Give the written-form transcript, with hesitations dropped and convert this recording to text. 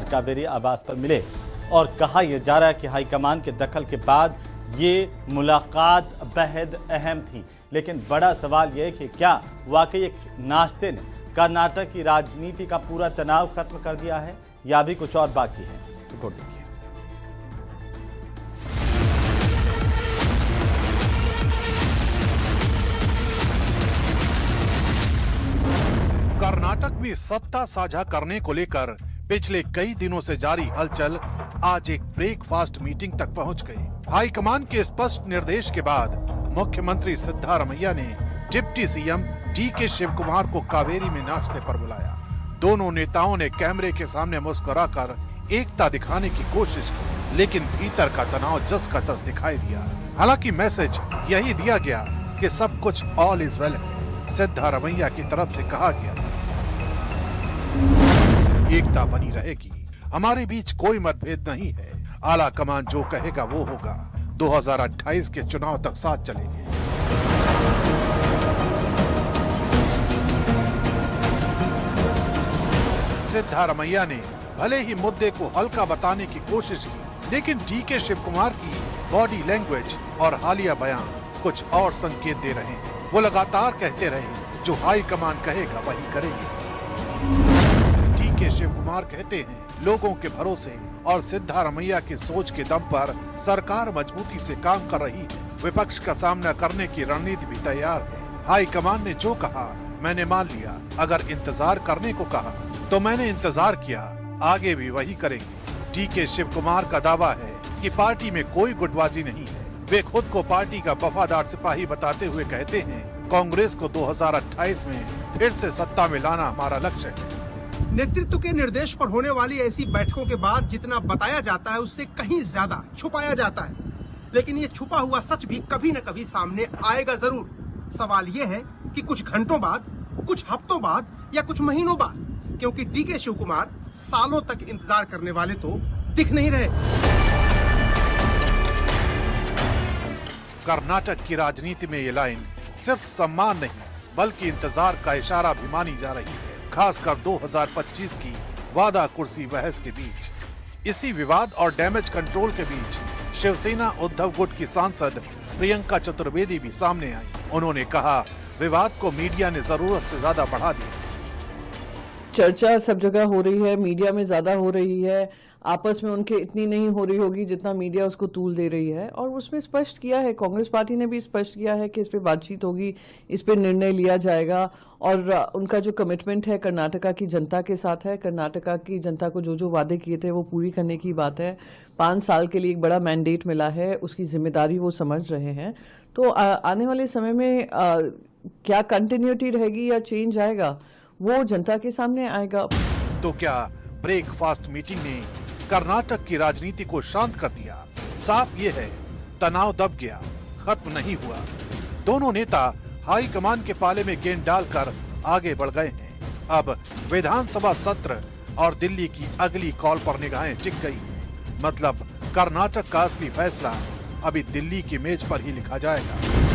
कावेरी आवास पर मिले और कहा यह जा रहा है कि हाईकमान के दखल के बाद ये मुलाकात बेहद अहम थी। लेकिन बड़ा सवाल यह है कि क्या वाकई एक नाश्ते ने कर्नाटक की राजनीति का पूरा तनाव खत्म कर दिया है या अभी कुछ और बाकी है? रिपोर्ट देखिए। कर्नाटक में सत्ता साझा करने को लेकर पिछले कई दिनों से जारी हलचल आज एक ब्रेकफास्ट मीटिंग तक पहुंच गई। हाईकमान के स्पष्ट निर्देश के बाद मुख्यमंत्री सिद्धारमैया ने डिप्टी सीएम डीके शिवकुमार को कावेरी में नाश्ते पर बुलाया। दोनों नेताओं ने कैमरे के सामने मुस्कुराकर एकता दिखाने की कोशिश की, लेकिन भीतर का तनाव जस का तस दिखाई दिया। हालांकि मैसेज यही दिया गया कि सब कुछ ऑल इज वेल है। सिद्धारमैया की तरफ से कहा गया एकता बनी रहेगी, हमारे बीच कोई मतभेद नहीं है, आला कमान जो कहेगा वो होगा, 2028 के चुनाव तक साथ चलेंगे। सिद्धारमैया ने भले ही मुद्दे को हल्का बताने की कोशिश की, लेकिन डीके शिवकुमार की बॉडी लैंग्वेज और हालिया बयान कुछ और संकेत दे रहे हैं। वो लगातार कहते रहे जो हाई कमान कहेगा वही करेंगे। डीके शिवकुमार कहते हैं लोगों के भरोसे और सिद्धारमैया की सोच के दम पर सरकार मजबूती से काम कर रही है। विपक्ष का सामना करने की रणनीति भी तैयार है। हाई कमान ने जो कहा मैंने मान लिया, अगर इंतजार करने को कहा तो मैंने इंतजार किया, आगे भी वही करेंगे। डीके शिवकुमार का दावा है कि पार्टी में कोई गुटबाजी नहीं है। वे खुद को पार्टी का वफादार सिपाही बताते हुए कहते हैं कांग्रेस को 2028 में फिर से सत्ता में लाना हमारा लक्ष्य है। नेतृत्व के निर्देश पर होने वाली ऐसी बैठकों के बाद जितना बताया जाता है उससे कहीं ज्यादा छुपाया जाता है, लेकिन ये छुपा हुआ सच भी कभी न कभी सामने आएगा जरूर। सवाल ये है कि कुछ घंटों बाद, कुछ हफ्तों बाद या कुछ महीनों बाद, क्योंकि डीके शिवकुमार सालों तक इंतजार करने वाले तो दिख नहीं रहे। कर्नाटक की राजनीति में ये लाइन सिर्फ सम्मान नहीं बल्कि इंतजार का इशारा भी मानी जा रही है, खासकर 2025 की वादा कुर्सी बहस के बीच। इसी विवाद और डैमेज कंट्रोल के बीच शिवसेना उद्धव गुट की सांसद प्रियंका चतुर्वेदी भी सामने आई। उन्होंने कहा विवाद को मीडिया ने जरूरत से ज्यादा बढ़ा दिया। चर्चा सब जगह हो रही है, मीडिया में ज्यादा हो रही है, आपस में उनके इतनी नहीं हो रही होगी जितना मीडिया उसको तूल दे रही है। और उसमें स्पष्ट किया है, कांग्रेस पार्टी ने भी स्पष्ट किया है कि इस पे बातचीत होगी, इस पे निर्णय लिया जाएगा। और उनका जो कमिटमेंट है कर्नाटका की जनता के साथ है, कर्नाटका की जनता को जो जो वादे किए थे वो पूरी करने की बात है। 5 साल के लिए एक बड़ा मैंडेट मिला है, उसकी जिम्मेदारी वो समझ रहे हैं। तो आने वाले समय में क्या कंटिन्यूटी रहेगी या चेंज आएगा वो जनता के सामने आएगा। तो क्या ब्रेकफास्ट मीटिंग ने कर्नाटक की राजनीति को शांत कर दिया? साफ ये है तनाव दब गया, खत्म नहीं हुआ। दोनों नेता हाई कमान के पाले में गेंद डालकर आगे बढ़ गए हैं। अब विधानसभा सत्र और दिल्ली की अगली कॉल पर निगाहें टिक गई हैं। मतलब कर्नाटक का असली फैसला अभी दिल्ली की मेज पर ही लिखा जाएगा।